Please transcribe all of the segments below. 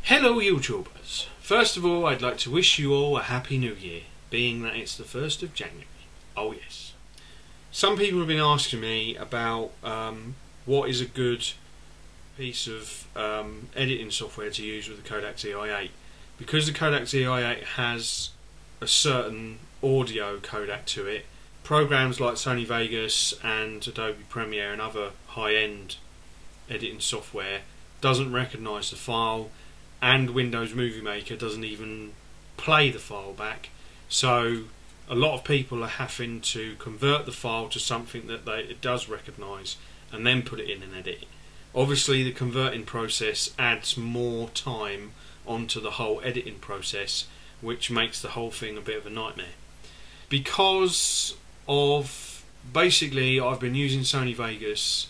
Hello YouTubers! First of all, I'd like to wish you all a happy new year, being that it's the 1st of January. Oh yes. Some people have been asking me about what is a good piece of editing software to use with the Kodak Zi8. Because the Kodak Zi8 has a certain audio codec to it, programs like Sony Vegas and Adobe Premiere and other high-end editing software doesn't recognise the file, and Windows Movie Maker doesn't even play the file back. So a lot of people are having to convert the file to something that it does recognise and then put it in and edit. Obviously the converting process adds more time onto the whole editing process, which makes the whole thing a bit of a nightmare. Because of, basically I've been using Sony Vegas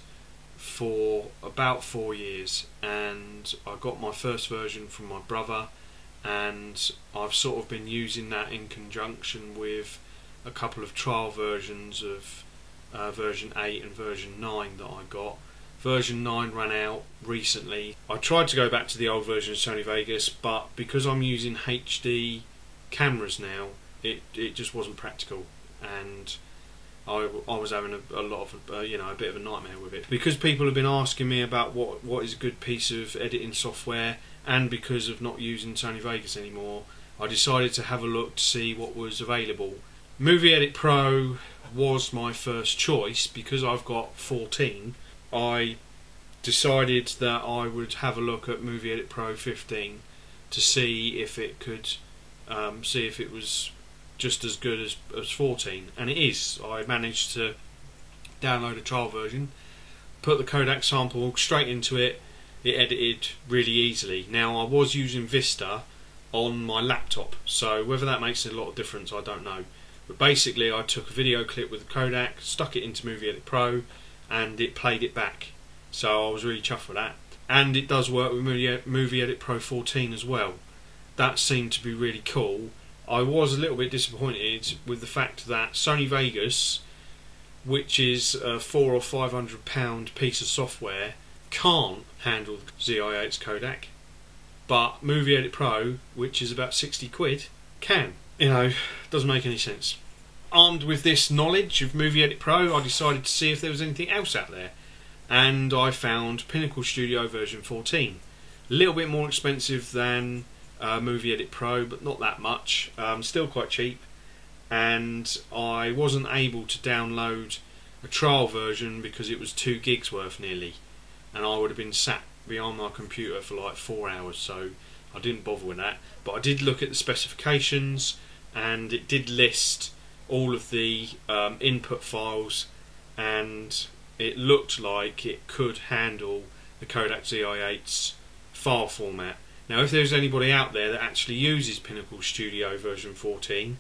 for about 4 years, and I got my first version from my brother, and I've sort of been using that in conjunction with a couple of trial versions of version 8 and version 9 that I got. Version 9 ran out recently. I tried to go back to the old version of Sony Vegas, but because I'm using HD cameras now, it just wasn't practical, and I was having a lot of a bit of a nightmare with it. Because people have been asking me about what is a good piece of editing software, and because of not using Sony Vegas anymore, I decided to have a look to see what was available. Movie Edit Pro was my first choice. Because I've got 14, I decided that I would have a look at Movie Edit Pro 15 to see if it could see if it was just as good as 14, and it is. I managed to download a trial version, put the Kodak sample straight into it. It edited really easily. Now I was using Vista on my laptop, so whether that makes a lot of difference I don't know, but basically I took a video clip with the Kodak, stuck it into Movie Edit Pro, and it played it back, so I was really chuffed with that. And it does work with Movie Edit Pro 14 as well. That seemed to be really cool. I was a little bit disappointed with the fact that Sony Vegas, which is a £400 or £500 piece of software, can't handle the Zi8's codec, but Movie Edit Pro, which is about 60 quid, can. You know, doesn't make any sense. Armed with this knowledge of Movie Edit Pro, I decided to see if there was anything else out there, and I found Pinnacle Studio version 14. A little bit more expensive than Movie Edit Pro, but not that much. Still quite cheap, and I wasn't able to download a trial version because it was 2 gigs worth nearly, and I would have been sat behind my computer for like 4 hours, so I didn't bother with that. But I did look at the specifications, and it did list all of the input files, and it looked like it could handle the Kodak Zi8's file format. Now if there's anybody out there that actually uses Pinnacle Studio version 14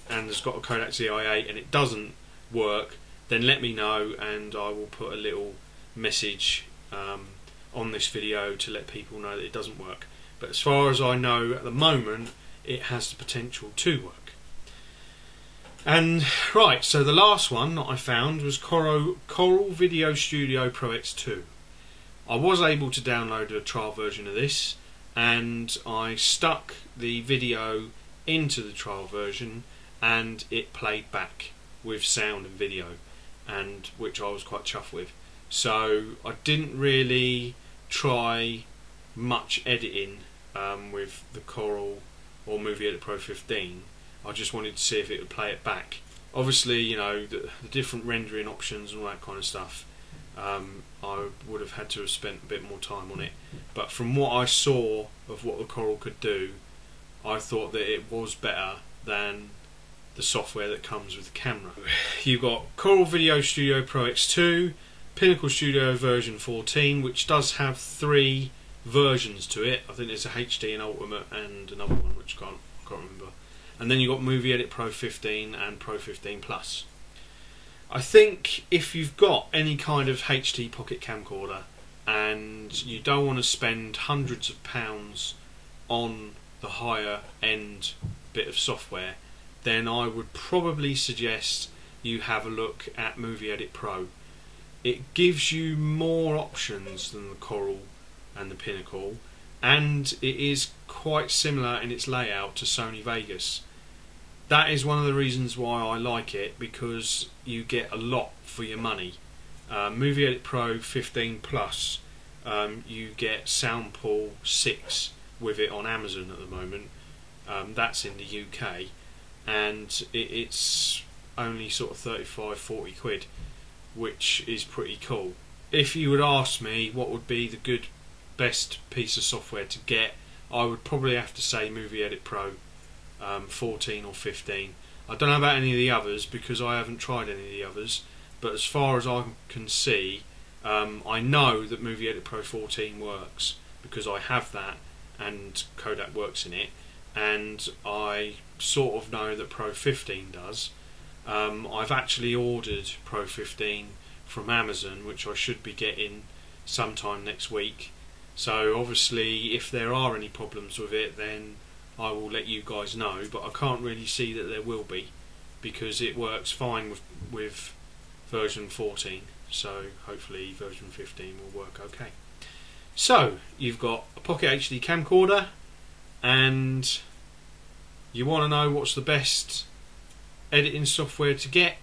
and has got a Kodak Zi8 and it doesn't work, then let me know, and I will put a little message on this video to let people know that it doesn't work. But as far as I know at the moment, it has the potential to work. And right, so the last one that I found was Corel Video Studio Pro X2. I was able to download a trial version of this, and I stuck the video into the trial version, and it played back with sound and video, and which I was quite chuffed with. So I didn't really try much editing with the Corel or Movie Edit Pro 15. I just wanted to see if it would play it back. Obviously, you know, the different rendering options and all that kind of stuff, I would have had to have spent a bit more time on it, but from what I saw of what the Corel could do, I thought that it was better than the software that comes with the camera. You've got Corel Video Studio Pro X2, Pinnacle Studio version 14, which does have 3 versions to it. I think there's a HD and Ultimate and another one which I can't remember. And then you've got Movie Edit Pro 15 and Pro 15 Plus. I think if you've got any kind of HD pocket camcorder and you don't want to spend hundreds of pounds on the higher end bit of software, then I would probably suggest you have a look at Movie Edit Pro. It gives you more options than the Corel and the Pinnacle, and it is quite similar in its layout to Sony Vegas. That is one of the reasons why I like it, because you get a lot for your money. Movie Edit Pro 15 Plus, you get Soundpool 6 with it on Amazon at the moment. That's in the UK, and it's only sort of 35-40 quid, which is pretty cool. If you would ask me what would be the best piece of software to get, I would probably have to say Movie Edit Pro 14 or 15. I don't know about any of the others because I haven't tried any of the others, but as far as I can see, I know that Movie Edit Pro 14 works because I have that and Kodak works in it, and I sort of know that Pro 15 does. I've actually ordered Pro 15 from Amazon, which I should be getting sometime next week. So obviously if there are any problems with it, then I will let you guys know, but I can't really see that there will be, because it works fine with version 14, so hopefully version 15 will work okay. So you've got a Pocket HD camcorder, and you want to know what's the best editing software to get.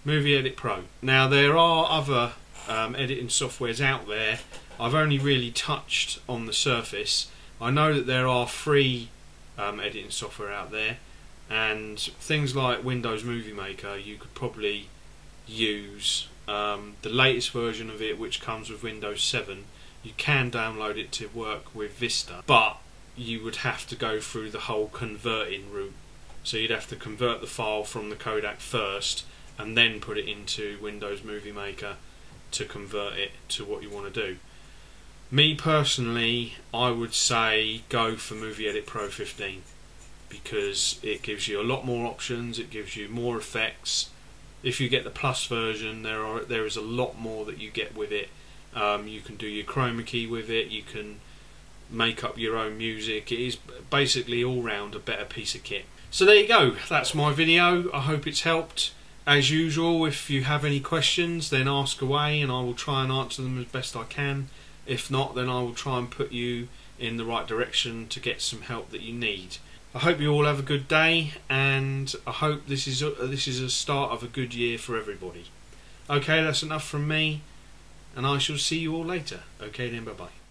Movie Edit Pro. Now there are other editing softwares out there. I've only really touched on the surface. I know that there are free editing software out there, and things like Windows Movie Maker you could probably use. The latest version of it, which comes with Windows 7, you can download it to work with Vista, but you would have to go through the whole converting route. So you'd have to convert the file from the Kodak first and then put it into Windows Movie Maker to convert it to what you want to do. Me personally, I would say go for Movie Edit Pro 15, because it gives you a lot more options, it gives you more effects. If you get the Plus version, there is a lot more that you get with it. You can do your chroma key with it, you can make up your own music. It is basically all round a better piece of kit. So there you go, that's my video. I hope it's helped. As usual, if you have any questions, then ask away and I will try and answer them as best I can. If not, then I will try and put you in the right direction to get some help that you need. I hope you all have a good day, and I hope this is a start of a good year for everybody. Okay, that's enough from me, and I shall see you all later. Okay then, bye bye.